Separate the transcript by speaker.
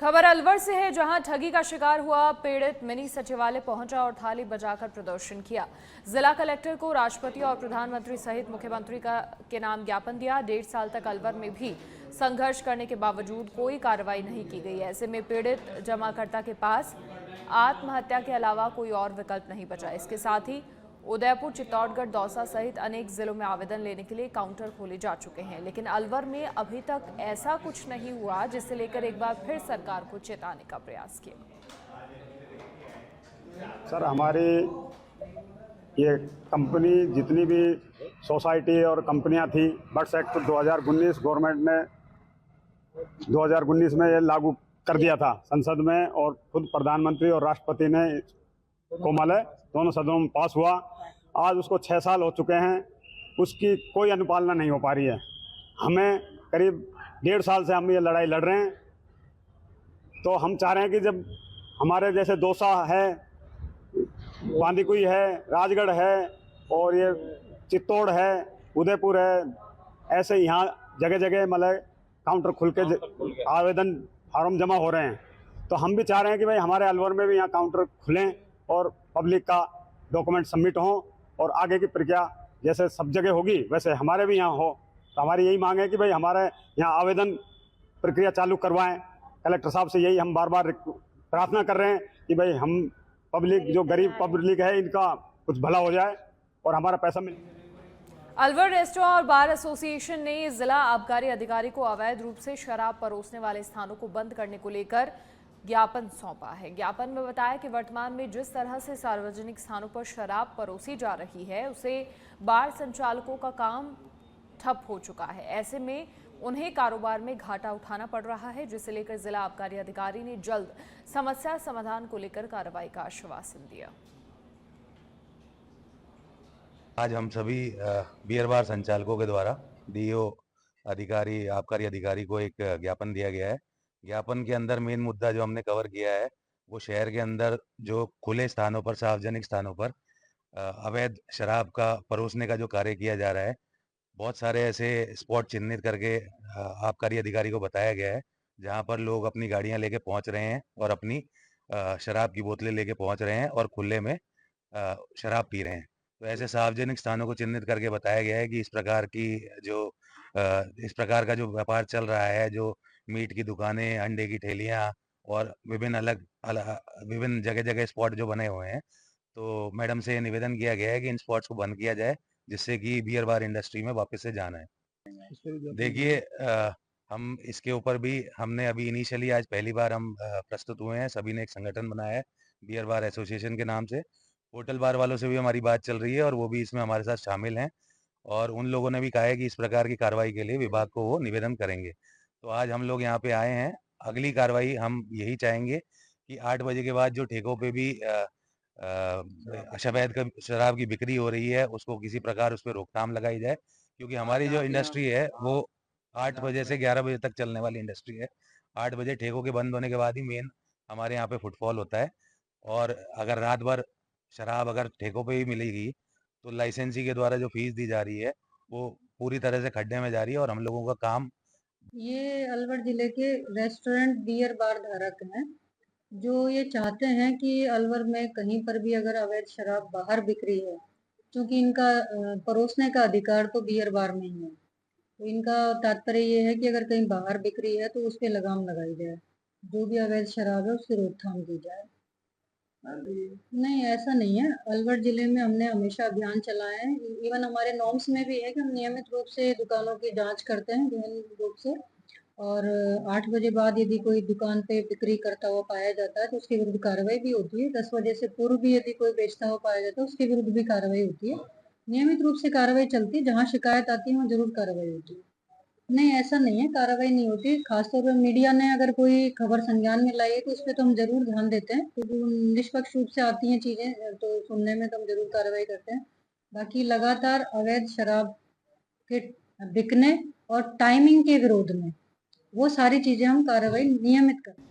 Speaker 1: खबर अलवर से है, जहां ठगी का शिकार हुआ पीड़ित मिनी सचिवालय पहुंचा और थाली बजाकर प्रदर्शन किया। जिला कलेक्टर को राष्ट्रपति और प्रधानमंत्री सहित मुख्यमंत्री के नाम ज्ञापन दिया। 1.5 साल तक अलवर में भी संघर्ष करने के बावजूद कोई कार्रवाई नहीं की गई। ऐसे में पीड़ित जमाकर्ता के पास आत्महत्या के अलावा कोई और विकल्प नहीं बचा। इसके साथ ही उदयपुर, चित्तौड़गढ़, दौसा सहित अनेक जिलों में आवेदन लेने के लिए काउंटर खोले जा चुके हैं, लेकिन अलवर में अभी तक ऐसा कुछ नहीं हुआ, जिसे लेकर एक बार फिर सरकार को चेताने का प्रयास किया।
Speaker 2: सर, हमारी ये कंपनी जितनी भी सोसाइटी और कंपनियां थी, बट्स एक्ट 2019 गवर्नमेंट ने 2019 में ये लागू कर दिया था संसद में, और खुद प्रधानमंत्री और राष्ट्रपति ने कोमल है दोनों सदनों में पास हुआ। आज उसको 6 साल हो चुके हैं, उसकी कोई अनुपालना नहीं हो पा रही है। हमें करीब 1.5 साल से हम ये लड़ाई लड़ रहे हैं। तो हम चाह रहे हैं कि जब हमारे जैसे दौसा है, बांदीकुई है, राजगढ़ है और ये चित्तौड़ है, उदयपुर है, ऐसे यहाँ जगह जगह मतलब काउंटर खुल के आवेदन फार्म जमा हो रहे हैं। तो हम भी चाह रहे हैं कि भाई हमारे अलवर में भी यहाँ काउंटर खुलें और पब्लिक का डॉक्यूमेंट सबमिट हो, और आगे की प्रक्रिया जैसे सब जगह होगी वैसे हमारे भी यहाँ हो। तो हमारी यही मांग है कि भाई हमारे यहाँ आवेदन प्रक्रिया चालू करवाएं। कलेक्टर साहब से यही हम बार बार प्रार्थना कर रहे हैं कि भाई हम पब्लिक, जो गरीब पब्लिक है, इनका कुछ भला हो जाए और हमारा पैसा मिले।
Speaker 1: अलवर रेस्टोरेंट और बार एसोसिएशन ने जिला आबकारी अधिकारी को अवैध रूप से शराब परोसने वाले स्थानों को बंद करने को लेकर ज्ञापन सौंपा है। ज्ञापन में बताया कि वर्तमान में जिस तरह से सार्वजनिक स्थानों पर शराब परोसी जा रही है, उसे बार संचालकों का काम ठप हो चुका है। ऐसे में उन्हें कारोबार में घाटा उठाना पड़ रहा है, जिसे लेकर जिला आबकारी अधिकारी ने जल्द समस्या समाधान को लेकर कार्रवाई का आश्वासन दिया।
Speaker 3: आज हम सभी बियर बार संचालकों के द्वारा डीओ अधिकारी, आबकारी अधिकारी को एक ज्ञापन दिया गया है। ज्ञापन के अंदर मेन मुद्दा जो हमने कवर किया है वो शहर के अंदर जो खुले स्थानों पर, सार्वजनिक स्थानों पर अवैध शराब का परोसने का जो कार्य किया जा रहा है। बहुत सारे ऐसे स्पॉट चिन्हित करके आबकारी अधिकारी को बताया गया है जहां पर लोग अपनी गाड़ियां लेके पहुंच रहे हैं और अपनी शराब की बोतलें लेके पहुंच रहे हैं और खुले में शराब पी रहे हैं। तो ऐसे सार्वजनिक स्थानों को चिन्हित करके बताया गया है कि इस प्रकार का जो व्यापार चल रहा है, जो मीट की दुकानें, अंडे की ठेलियां और विभिन्न जगह जगह स्पॉट जो बने हुए हैं, तो मैडम से निवेदन किया गया है कि इन स्पॉट्स को बंद किया जाए, जिससे कि बियर बार इंडस्ट्री में वापस से जाना है। देखिए, हम इसके ऊपर भी हमने अभी इनिशियली आज पहली बार हम प्रस्तुत हुए हैं। सभी ने एक संगठन बनाया है बियर बार एसोसिएशन के नाम से। होटल बार वालों से भी हमारी बात चल रही है और वो भी इसमें हमारे साथ शामिल हैं, और उन लोगों ने भी कहा है कि इस प्रकार की कार्रवाई के लिए विभाग को वो निवेदन करेंगे। तो आज हम लोग यहाँ पे आए हैं। अगली कार्रवाई हम यही चाहेंगे कि 8 बजे के बाद जो ठेकों पे भी अवैध शराब की बिक्री हो रही है, उसको किसी प्रकार उस पर रोकथाम लगाई जाए, क्योंकि हमारी जो इंडस्ट्री है वो 8 बजे से 11 बजे तक चलने वाली इंडस्ट्री है। 8 बजे ठेकों के बंद होने के बाद ही मेन हमारे यहाँ पे फुटफॉल होता है, और अगर रात भर शराब अगर ठेकों पे ही मिलेगी तो लाइसेंसी के द्वारा जो फीस दी जा रही है वो पूरी तरह से खड्डे में जा रही है, और हम लोगों का काम।
Speaker 4: ये अलवर जिले के रेस्टोरेंट बियर बार धारक हैं, जो ये चाहते हैं कि अलवर में कहीं पर भी अगर अवैध शराब बाहर बिक रही है, क्योंकि इनका परोसने का अधिकार तो बियर बार में ही है, तो इनका तात्पर्य ये है कि अगर कहीं बाहर बिक रही है तो उस पर लगाम लगाई जाए, जो भी अवैध शराब है उसकी रोकथाम की जाए। नहीं, ऐसा नहीं है। अलवर जिले में हमने हमेशा अभियान चलाए हैं। इवन हमारे नॉर्म्स में भी है कि हम नियमित रूप से दुकानों की जांच करते हैं गहन रूप से, और 8 बजे बाद यदि कोई दुकान पे बिक्री करता हुआ पाया जाता है तो उसके विरुद्ध कार्रवाई भी होती है। 10 बजे से पूर्व भी यदि कोई बेचता हुआ पाया जाता है उसके विरुद्ध भी कार्रवाई होती है। नियमित रूप से कार्रवाई चलती है, जहाँ शिकायत आती है वहाँ जरूर कार्रवाई होती है। नहीं, ऐसा नहीं है, कार्रवाई नहीं होती। खासतौर पर मीडिया ने अगर कोई खबर संज्ञान में लाई है तो उस पर तो हम जरूर ध्यान देते हैं, क्योंकि निष्पक्ष रूप से आती हैं चीजें तो सुनने में तो हम जरूर कार्रवाई करते हैं। बाकी लगातार अवैध शराब के बिकने और टाइमिंग के विरोध में वो सारी चीजें हम कार्रवाई नियमित करते हैं।